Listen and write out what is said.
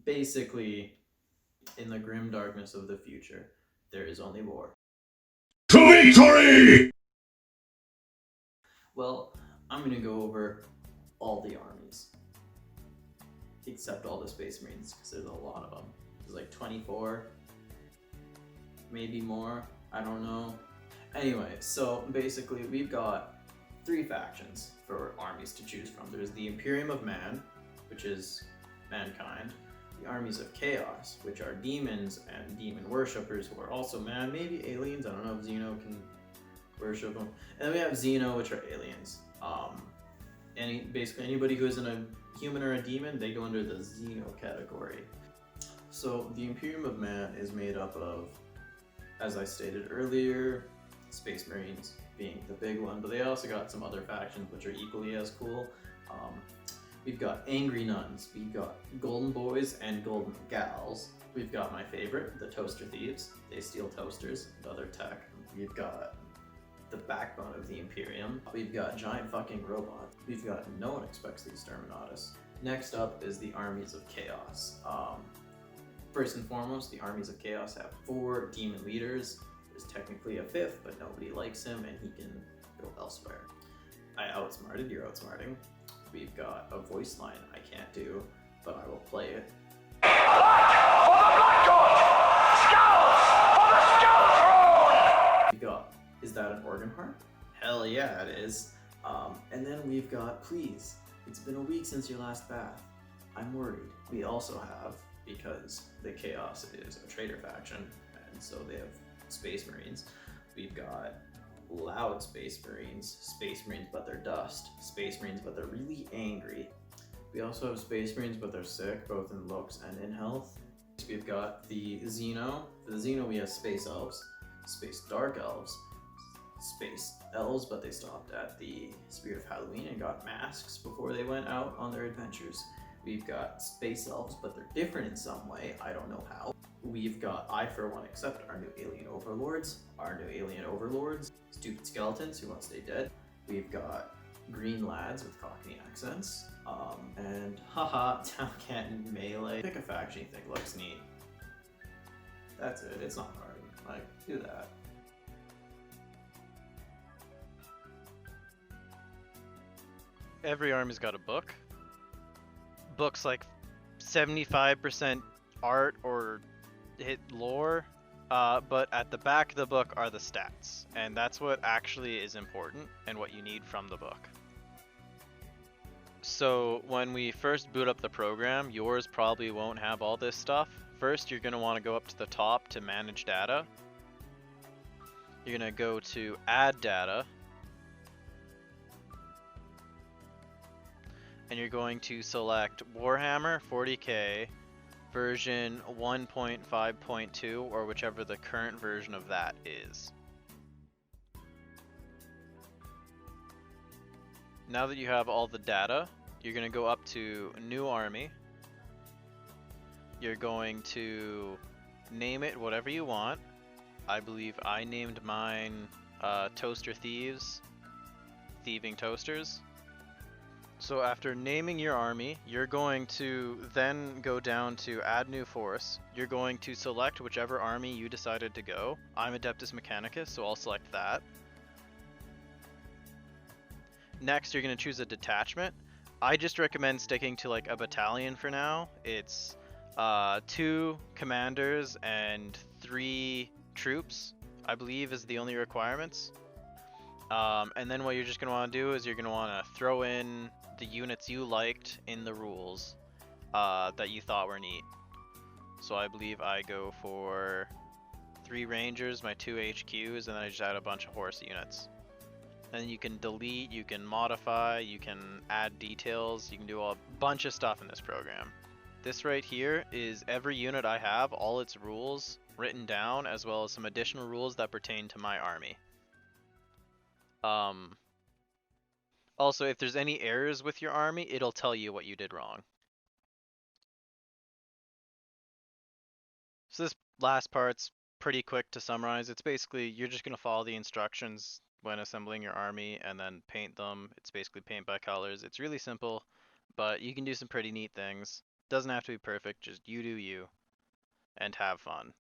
Basically, in the grim darkness of the future, there is only war. To victory! Well, I'm going to go over all the armies, except all the Space Marines, because there's a lot of them. There's like 24, maybe more. I don't know. Anyway, so basically, we've got three factions for armies to choose from. There's the Imperium of Man, which is mankind, the armies of chaos, which are demons and demon worshippers who are also man, maybe aliens. I don't know if Xeno can worship them. And then we have Xeno, which are aliens. Basically anybody who isn't a human or a demon, they go under the Xeno category. So the Imperium of Man is made up of, as I stated earlier, Space Marines being the big one, but they also got some other factions which are equally as cool. We've got Angry Nuns, we've got Golden Boys and Golden Gals. We've got my favorite, the Toaster Thieves. They steal toasters and other tech. We've got the backbone of the Imperium. We've got giant fucking robots. We've got no one expects the Exterminatus. Next up is the Armies of Chaos. First and foremost, the Armies of Chaos have 4 demon leaders. There's technically a 5th, but nobody likes him and he can go elsewhere. I outsmarted, you're outsmarting. We've got a voice line I can't do, but I will play it. We've got, is that an organ harp? Hell yeah, it is. And then we've got, please, it's been a week since your last bath. I'm worried. We also have, because the Chaos is a traitor faction, and so they have Space Marines, we've got loud Space Marines but they're dust, Space Marines but they're really angry. We also have Space Marines but they're sick, both in looks and in health. We've got the Xeno. For the Xeno we have Space Elves, Space Dark Elves, Space Elves, but they stopped at the Spirit of Halloween and got masks before they went out on their adventures. We've got Space Elves, but they're different in some way, I don't know how. We've got I For One Accept, our new alien overlords. Stupid skeletons who won't stay dead. We've got green lads with Cockney accents. And haha, Town Canton Melee. Pick a faction you think looks neat. That's it, it's not hard. Like, do that. Every army's got a book. Book's like 75% art or hit lore, but at the back of the book are the stats, and that's what actually is important and what you need from the book. So when we first boot up the program, yours probably won't have all this stuff. First, you're going to want to go up to the top to manage data. You're going to go to add data, and you're going to select Warhammer 40k version 1.5.2 or whichever the current version of that is. Now that you have all the data, you're going to go up to New Army. You're going to name it whatever you want. I believe I named mine Toaster Thieves, Thieving Toasters. So after naming your army, you're going to then go down to add new force. You're going to select whichever army you decided to go. I'm Adeptus Mechanicus, so I'll select that. Next, you're going to choose a detachment. I just recommend sticking to like a battalion for now. It's 2 commanders and 3 troops, I believe, is the only requirements. And then what you're just going to want to do is you're going to want to throw in the units you liked in the rules that you thought were neat. So I believe I go for 3 Rangers, my 2 HQs, and then I just add a bunch of horse units. And you can delete, you can modify, you can add details, you can do a bunch of stuff in this program. This right here is every unit I have, all its rules written down, as well as some additional rules that pertain to my army. Also, if there's any errors with your army, it'll tell you what you did wrong. So this last part's pretty quick to summarize. It's basically, you're just going to follow the instructions when assembling your army and then paint them. It's basically paint by colors. It's really simple, but you can do some pretty neat things. Doesn't have to be perfect. Just you do you, and have fun.